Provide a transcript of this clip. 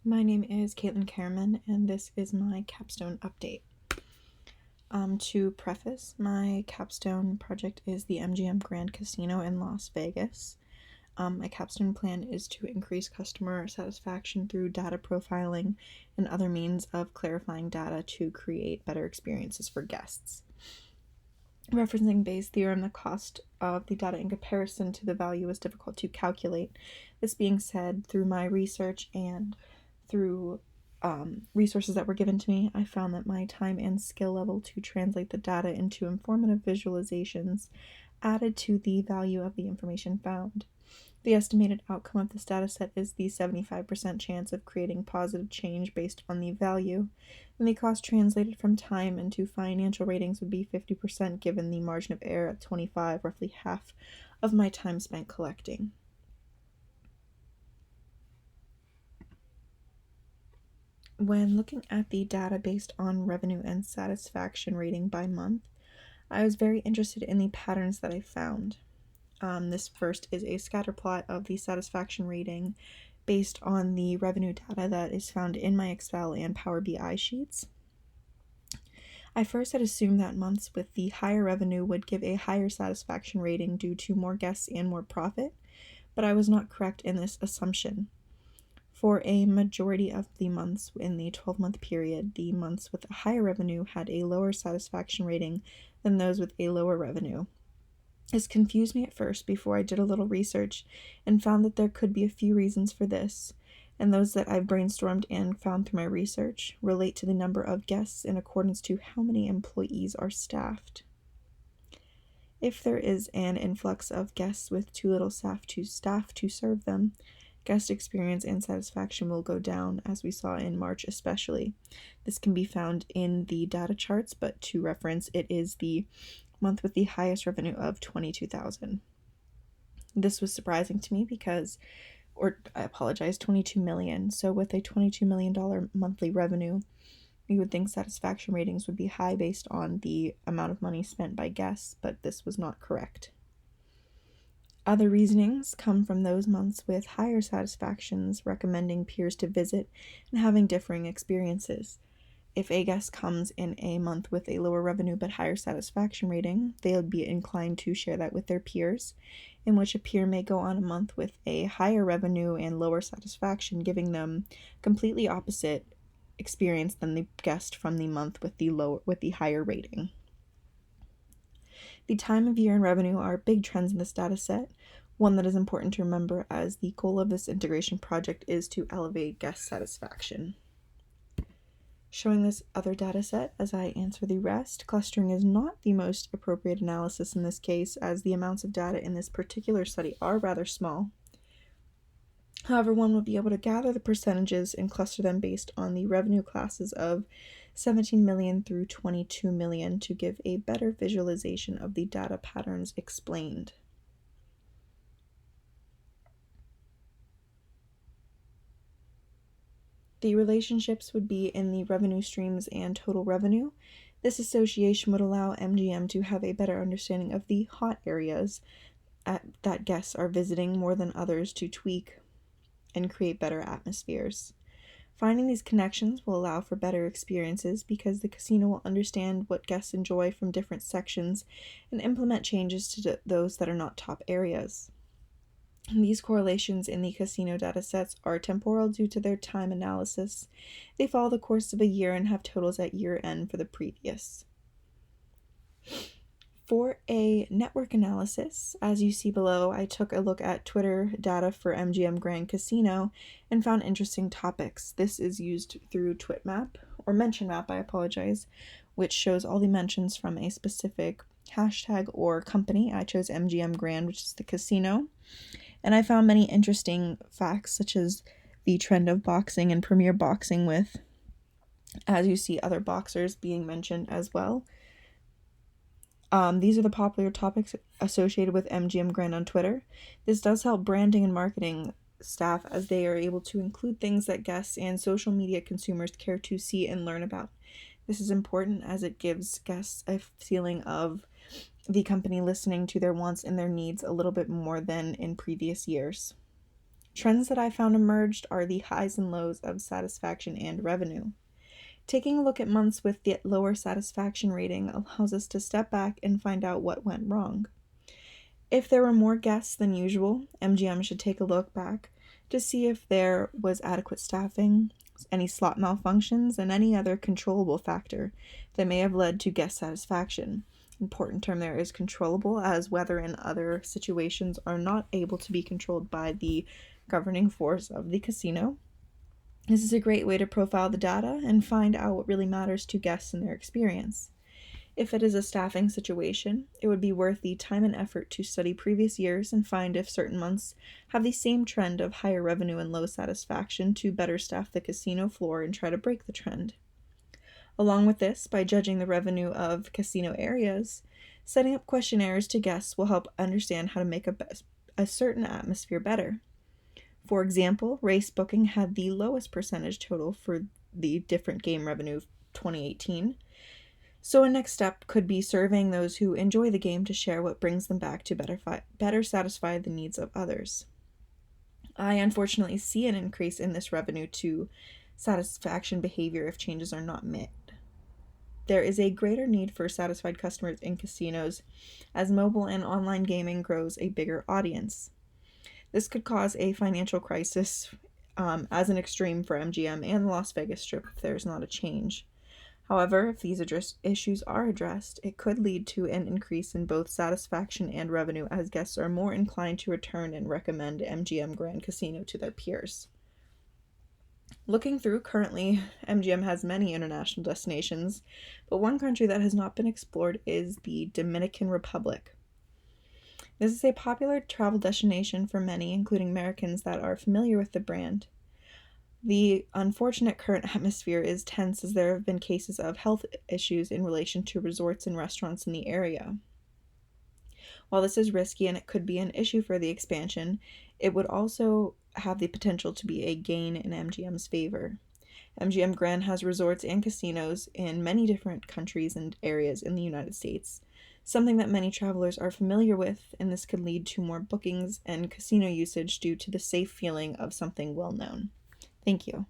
My name is Kariman, and this is my Capstone update. To preface, my Capstone project is the MGM Grand Casino in Las Vegas. My Capstone plan is to increase customer satisfaction through data profiling and other means of clarifying data to create better experiences for guests. Referencing Bayes' theorem, the cost of the data in comparison to the value is difficult to calculate. This being said, through my research and through resources that were given to me, I found that my time and skill level to translate the data into informative visualizations added to the value of the information found. The estimated outcome of this dataset is the 75% chance of creating positive change based on the value, and the cost translated from time into financial ratings would be 50% given the margin of error at 25, roughly half of my time spent collecting. When looking at the data based on revenue and satisfaction rating by month, I was very interested in the patterns that I found. This first is a scatter plot of the satisfaction rating based on the revenue data that is found in my Excel and Power BI sheets. I first had assumed that months with the higher revenue would give a higher satisfaction rating due to more guests and more profit, but I was not correct in this assumption. For a majority of the months in the 12-month period, the months with a higher revenue had a lower satisfaction rating than those with a lower revenue. This confused me at first before I did a little research and found that there could be a few reasons for this, and those that I've brainstormed and found through my research relate to the number of guests in accordance to how many employees are staffed. If there is an influx of guests with too little staff to serve them, guest experience and satisfaction will go down, as we saw in March especially. This can be found in the data charts, but to reference, it is the month with the highest revenue of $22,000. This was surprising to me because, $22 million. So with a $22 million monthly revenue, you would think satisfaction ratings would be high based on the amount of money spent by guests, but this was not correct. Other reasonings come from those months with higher satisfactions recommending peers to visit and having differing experiences. If a guest comes in a month with a lower revenue but higher satisfaction rating, they would be inclined to share that with their peers, in which a peer may go on a month with a higher revenue and lower satisfaction, giving them completely opposite experience than the guest from the month with the higher rating. The time of year and revenue are big trends in this data set. One that is important to remember, as the goal of this integration project is to elevate guest satisfaction. Showing this other data set as I answer the rest, clustering is not the most appropriate analysis in this case, as the amounts of data in this particular study are rather small. However, one would be able to gather the percentages and cluster them based on the revenue classes of 17 million through 22 million to give a better visualization of the data patterns explained. The relationships would be in the revenue streams and total revenue. This association would allow MGM to have a better understanding of the hot areas that guests are visiting more than others to tweak and create better atmospheres. Finding these connections will allow for better experiences because the casino will understand what guests enjoy from different sections and implement changes to those that are not top areas. These correlations in the casino datasets are temporal due to their time analysis. They follow the course of a year and have totals at year end for the previous. For a network analysis, as you see below, I took a look at Twitter data for MGM Grand Casino and found interesting topics. This is used through Mention Map, which shows all the mentions from a specific hashtag or company. I chose MGM Grand, which is the casino. And I found many interesting facts, such as the trend of boxing and premier boxing with, as you see, other boxers being mentioned as well. These are the popular topics associated with MGM Grand on Twitter. This does help branding and marketing staff, as they are able to include things that guests and social media consumers care to see and learn about. This is important as it gives guests a feeling of the company listening to their wants and their needs a little bit more than in previous years. Trends that I found emerged are the highs and lows of satisfaction and revenue. Taking a look at months with the lower satisfaction rating allows us to step back and find out what went wrong. If there were more guests than usual, MGM should take a look back to see if there was adequate staffing, any slot malfunctions, and any other controllable factor that may have led to guest satisfaction. Important term there is controllable, as weather and other situations are not able to be controlled by the governing force of the casino. This is a great way to profile the data and find out what really matters to guests and their experience. If it is a staffing situation, it would be worth the time and effort to study previous years and find if certain months have the same trend of higher revenue and low satisfaction to better staff the casino floor and try to break the trend. Along with this, by judging the revenue of casino areas, setting up questionnaires to guests will help understand how to make a certain atmosphere better. For example, race booking had the lowest percentage total for the different game revenue of 2018. So a next step could be surveying those who enjoy the game to share what brings them back to better satisfy the needs of others. I unfortunately see an increase in this revenue to satisfaction behavior if changes are not made. There is a greater need for satisfied customers in casinos as mobile and online gaming grows a bigger audience. This could cause a financial crisis as an extreme for MGM and the Las Vegas Strip if there's not a change. However, if these issues are addressed, it could lead to an increase in both satisfaction and revenue as guests are more inclined to return and recommend MGM Grand Casino to their peers. Looking through, currently, MGM has many international destinations, but one country that has not been explored is the Dominican Republic. This is a popular travel destination for many, including Americans that are familiar with the brand. The unfortunate current atmosphere is tense as there have been cases of health issues in relation to resorts and restaurants in the area. While this is risky and it could be an issue for the expansion, it would also have the potential to be a gain in MGM's favor. MGM Grand has resorts and casinos in many different countries and areas in the United States, something that many travelers are familiar with, and this could lead to more bookings and casino usage due to the safe feeling of something well known. Thank you.